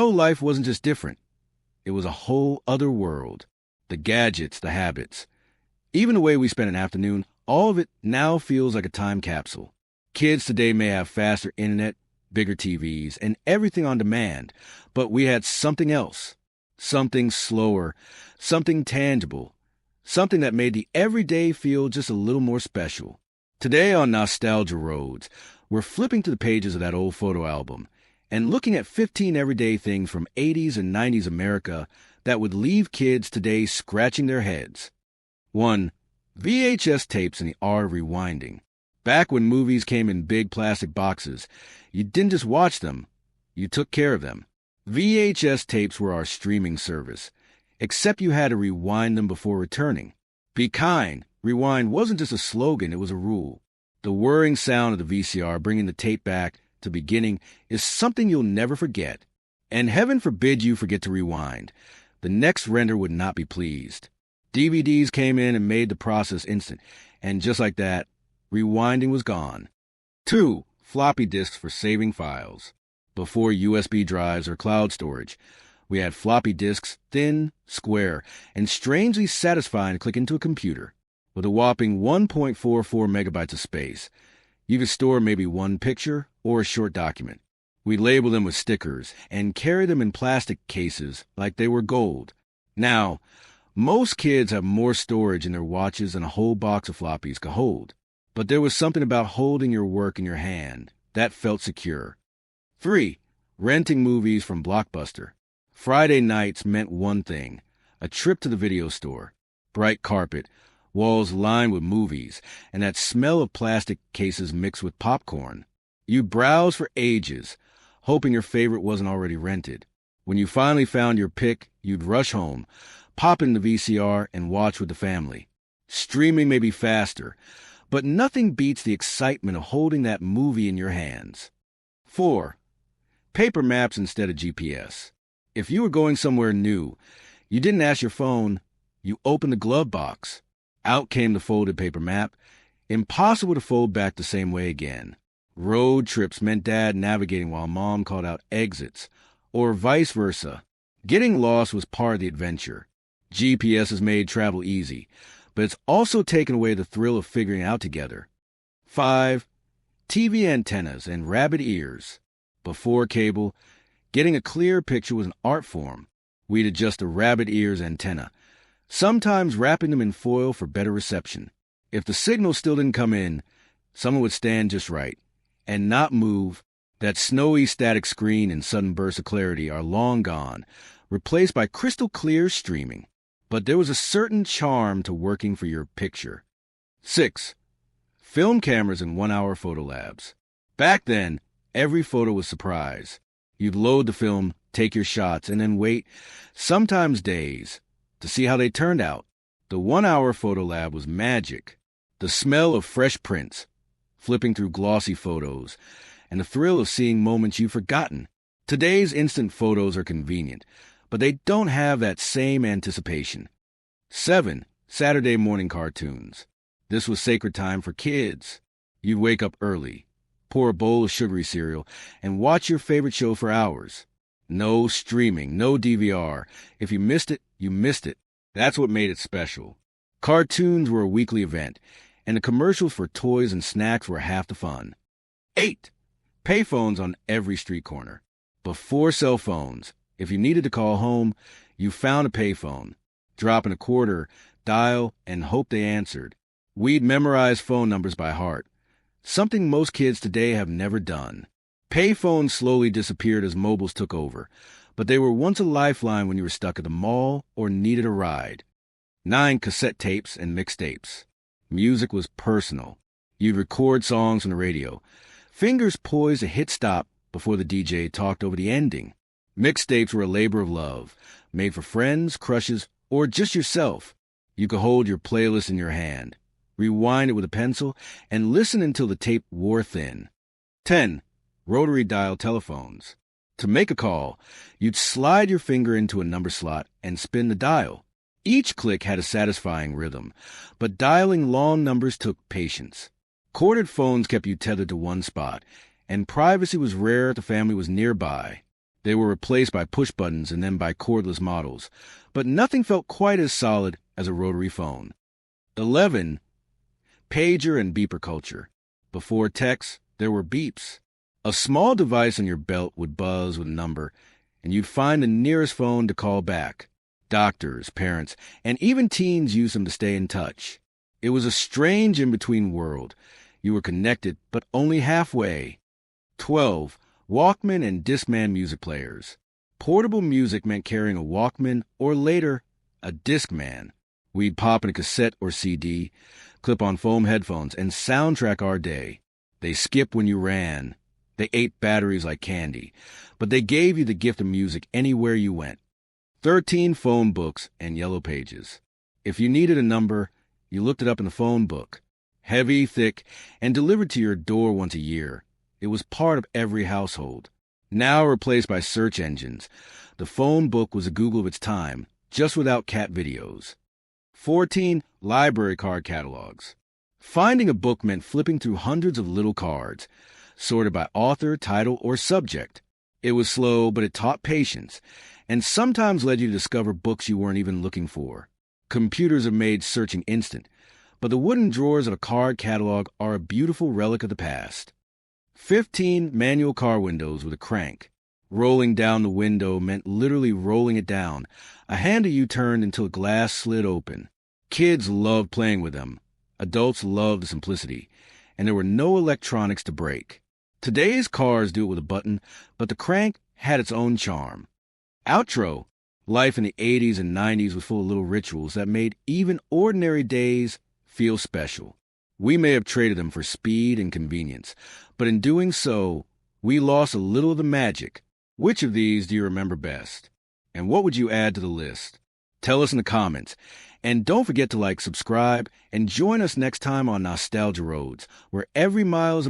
life wasn't just different. It was a whole other world. The gadgets, the habits. Even the way we spent an afternoon, all of it now feels like a time capsule. Kids today may have faster internet, bigger TVs, and everything on demand, but we had something else. Something slower, something tangible, something that made the everyday feel just a little more special. Today on Nostalgia Roads, we're flipping to the pages of that old photo album and looking at 15 everyday things from 80s and 90s America that would leave kids today scratching their heads. 1. VHS tapes and the art of rewinding. Back when movies came in big plastic boxes, you didn't just watch them, you took care of them. VHS tapes were our streaming service, except you had to rewind them before returning. Be kind. Rewind wasn't just a slogan, it was a rule. The whirring sound of the VCR bringing the tape back to beginning is something you'll never forget. And heaven forbid you forget to rewind. The next render would not be pleased. DVDs came in and made the process instant, and just like that, rewinding was gone. 2. Floppy disks for saving files. Before USB drives or cloud storage, we had floppy disks, thin, square, and strangely satisfying to click into a computer. With a whopping 1.44 megabytes of space, you could store maybe one picture or a short document. We label them with stickers and carry them in plastic cases like they were gold. Now, most kids have more storage in their watches than a whole box of floppies could hold. But there was something about holding your work in your hand that felt secure. 3. Renting movies from Blockbuster. Friday nights meant one thing: a trip to the video store, bright carpet, walls lined with movies, and that smell of plastic cases mixed with popcorn. You'd browse for ages, hoping your favorite wasn't already rented. When you finally found your pick, you'd rush home, pop in the VCR, and watch with the family. Streaming may be faster, but nothing beats the excitement of holding that movie in your hands. 4. Paper maps instead of GPS. If you were going somewhere new, you didn't ask your phone, you opened the glove box. Out came the folded paper map, impossible to fold back the same way again. Road trips meant Dad navigating while Mom called out exits, or vice versa. Getting lost was part of the adventure. GPS has made travel easy, but it's also taken away the thrill of figuring it out together. 5. TV antennas and rabbit ears. Before cable, getting a clear picture was an art form. We'd adjust the rabbit ears antenna, sometimes wrapping them in foil for better reception. If the signal still didn't come in, someone would stand just right and not move. That snowy static screen and sudden bursts of clarity are long gone, replaced by crystal clear streaming. But there was a certain charm to working for your picture. 6. Film cameras and 1-hour photo labs. Back then, every photo was a surprise. You'd load the film, take your shots, and then wait, sometimes days, to see how they turned out. The 1-hour photo lab was magic. The smell of fresh prints, flipping through glossy photos, and the thrill of seeing moments you've forgotten. Today's instant photos are convenient, but they don't have that same anticipation. 7. Saturday morning cartoons. This was sacred time for kids. You'd wake up early, pour a bowl of sugary cereal, and watch your favorite show for hours. No streaming, no DVR. If you missed it, you missed it. That's what made it special. Cartoons were a weekly event, and the commercials for toys and snacks were half the fun. 8. Payphones on every street corner. Before cell phones, if you needed to call home, you found a payphone. Drop in a quarter, dial, and hope they answered. We'd memorize phone numbers by heart, something most kids today have never done. Payphones slowly disappeared as mobiles took over, but they were once a lifeline when you were stuck at the mall or needed a ride. 9. Cassette tapes and mixtapes. Music was personal. You'd record songs on the radio, fingers poised to hit stop before the DJ talked over the ending. Mixtapes were a labor of love, made for friends, crushes, or just yourself. You could hold your playlist in your hand, rewind it with a pencil, and listen until the tape wore thin. 10. Rotary Dial telephones. To make a call, you'd slide your finger into a number slot and spin the dial. Each click had a satisfying rhythm, but dialing long numbers took patience. Corded phones kept you tethered to one spot, and privacy was rare if the family was nearby. They were replaced by push buttons and then by cordless models, but nothing felt quite as solid as a rotary phone. 11. Pager and beeper culture. Before text, there were beeps. A small device on your belt would buzz with a number, and you'd find the nearest phone to call back. Doctors, parents, and even teens used them to stay in touch. It was a strange in-between world. You were connected, but only halfway. 12. Walkman and Discman music players. Portable music meant carrying a Walkman or later, a Discman. We'd pop in a cassette or CD, clip on foam headphones, and soundtrack our day. They skipped when you ran. They ate batteries like candy, but they gave you the gift of music anywhere you went. 13. Phone books and yellow pages. If you needed a number, you looked it up in the phone book. Heavy, thick, and delivered to your door once a year. It was part of every household. Now replaced by search engines, the phone book was a Google of its time, just without cat videos. 14. Library card catalogs. Finding a book meant flipping through hundreds of little cards, sorted by author, title, or subject. It was slow, but it taught patience, and sometimes led you to discover books you weren't even looking for. Computers have made searching instant, but the wooden drawers of a card catalog are a beautiful relic of the past. 15. Manual car windows with a crank. Rolling down the window meant literally rolling it down. A handle you turned until the glass slid open. Kids loved playing with them. Adults loved the simplicity, and there were no electronics to break. Today's cars do it with a button, but the crank had its own charm. Outro. Life in the 80s and 90s was full of little rituals that made even ordinary days feel special. We may have traded them for speed and convenience, but in doing so, we lost a little of the magic. Which of these do you remember best? And what would you add to the list? Tell us in the comments. And don't forget to like, subscribe, and join us next time on Nostalgia Roads, where every mile is a